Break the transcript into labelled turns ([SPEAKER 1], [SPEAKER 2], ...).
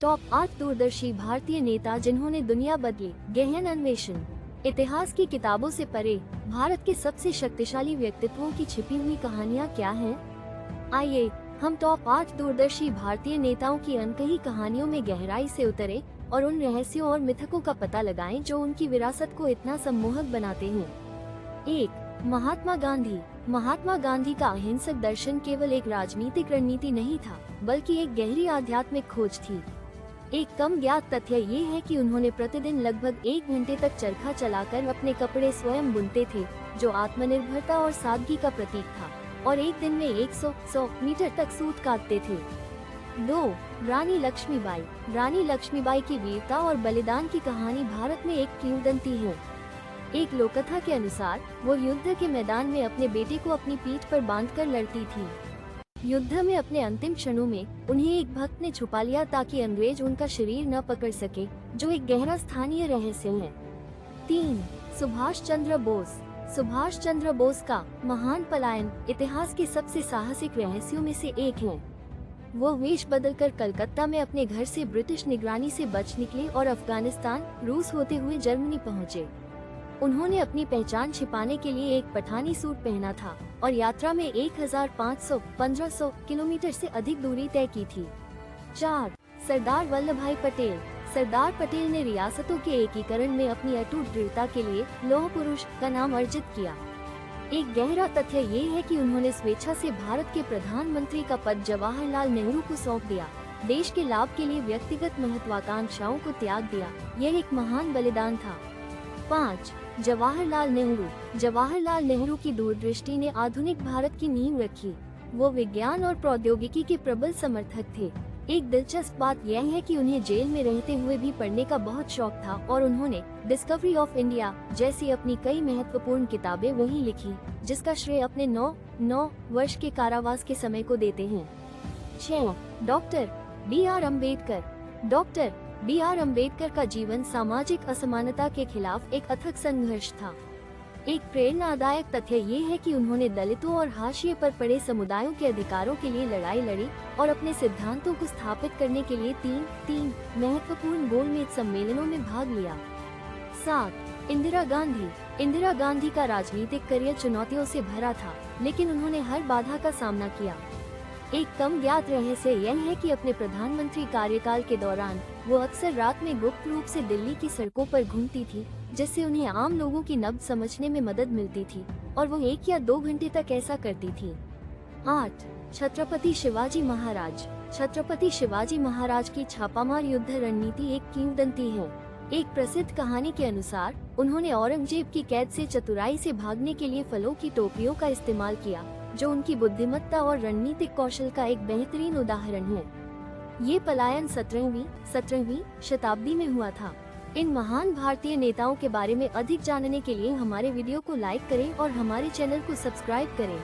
[SPEAKER 1] Top 8 दूरदर्शी भारतीय नेता जिन्होंने दुनिया बदली। गहन अन्वेषण। इतिहास की किताबों से परे भारत के सबसे शक्तिशाली व्यक्तित्वों की छिपी हुई कहानियाँ क्या हैं? आइए हम टॉप 8 दूरदर्शी भारतीय नेताओं की अनकही कहानियों में गहराई से उतरे और उन रहस्यों और मिथकों का पता लगाएं जो उनकी विरासत को इतना सम्मोहक बनाते हैं। 1. महात्मा गांधी। महात्मा गांधी का अहिंसक दर्शन केवल एक राजनीतिक रणनीति नहीं था, बल्कि एक गहरी आध्यात्मिक खोज थी। एक कम ज्ञात तथ्य ये है कि उन्होंने प्रतिदिन लगभग 1 घंटे तक चरखा चलाकर अपने कपड़े स्वयं बुनते थे, जो आत्मनिर्भरता और सादगी का प्रतीक था, और एक दिन में 100 मीटर तक सूत काटते थे। 2. रानी लक्ष्मीबाई। रानी लक्ष्मीबाई की वीरता और बलिदान की कहानी भारत में एक किंवदंती है। एक लोककथा के अनुसार वो युद्ध के मैदान में अपने बेटे को अपनी पीठ पर बांधकर लड़ती थी। युद्ध में अपने अंतिम क्षणों में उन्हें एक भक्त ने छुपा लिया ताकि अंग्रेज उनका शरीर न पकड़ सके, जो एक गहरा स्थानीय रहस्य है। 3. सुभाष चंद्र बोस। सुभाष चंद्र बोस का महान पलायन इतिहास के सबसे साहसिक रहस्यों में से एक है। वो वेश बदलकर कलकत्ता में अपने घर से ब्रिटिश निगरानी से बच निकले और अफगानिस्तान, रूस होते हुए जर्मनी पहुँचे। उन्होंने अपनी पहचान छिपाने के लिए एक पठानी सूट पहना था और यात्रा में 1500-1500 किलोमीटर से अधिक दूरी तय की थी। 4. सरदार वल्लभ भाई पटेल। सरदार पटेल ने रियासतों के एकीकरण में अपनी अटूट दृढ़ता के लिए लौह पुरुष का नाम अर्जित किया। एक गहरा तथ्य ये है कि उन्होंने स्वेच्छा से भारत के प्रधानमंत्री का पद जवाहरलाल नेहरू को सौंप दिया। देश के लाभ के लिए व्यक्तिगत महत्वाकांक्षाओं को त्याग दिया। यह एक महान बलिदान था। 5. जवाहरलाल नेहरू। जवाहरलाल नेहरू की दूरदृष्टि ने आधुनिक भारत की नींव रखी। वो विज्ञान और प्रौद्योगिकी के प्रबल समर्थक थे। एक दिलचस्प बात यह है कि उन्हें जेल में रहते हुए भी पढ़ने का बहुत शौक था और उन्होंने डिस्कवरी ऑफ इंडिया जैसी अपनी कई महत्वपूर्ण किताबें वहीं लिखी, जिसका श्रेय अपने 9 वर्ष के कारावास के समय को देते हैं। 6. Doctor B R Ambedkar. Doctor B R Ambedkar का जीवन सामाजिक असमानता के खिलाफ एक अथक संघर्ष था। एक प्रेरणादायक तथ्य ये है कि उन्होंने दलितों और हाशिए पर पड़े समुदायों के अधिकारों के लिए लड़ाई लड़ी और अपने सिद्धांतों को स्थापित करने के लिए तीन महत्वपूर्ण गोलमेज सम्मेलनों में भाग लिया। 7. इंदिरा गांधी। इंदिरा गांधी का राजनीतिक करियर चुनौतियों से भरा था, लेकिन उन्होंने हर बाधा का सामना किया। एक कम ज्ञात रहस्य यह है कि अपने प्रधानमंत्री कार्यकाल के दौरान वो अक्सर रात में गुप्त रूप से दिल्ली की सड़कों पर घूमती थी, जिससे उन्हें आम लोगों की नब्ज समझने में मदद मिलती थी, और वो 1 या 2 घंटे तक ऐसा करती थी। 8. छत्रपति शिवाजी महाराज। छत्रपति शिवाजी महाराज की छापामार युद्ध रणनीति एक किंवदंती है। एक प्रसिद्ध कहानी के अनुसार उन्होंने औरंगजेब की कैद से चतुराई से भागने के लिए फलों की टोकरियों का इस्तेमाल किया, जो उनकी बुद्धिमत्ता और रणनीतिक कौशल का एक बेहतरीन उदाहरण है। ये पलायन 17वीं शताब्दी में हुआ था। इन महान भारतीय नेताओं के बारे में अधिक जानने के लिए हमारे वीडियो को लाइक करें और हमारे चैनल को सब्सक्राइब करें।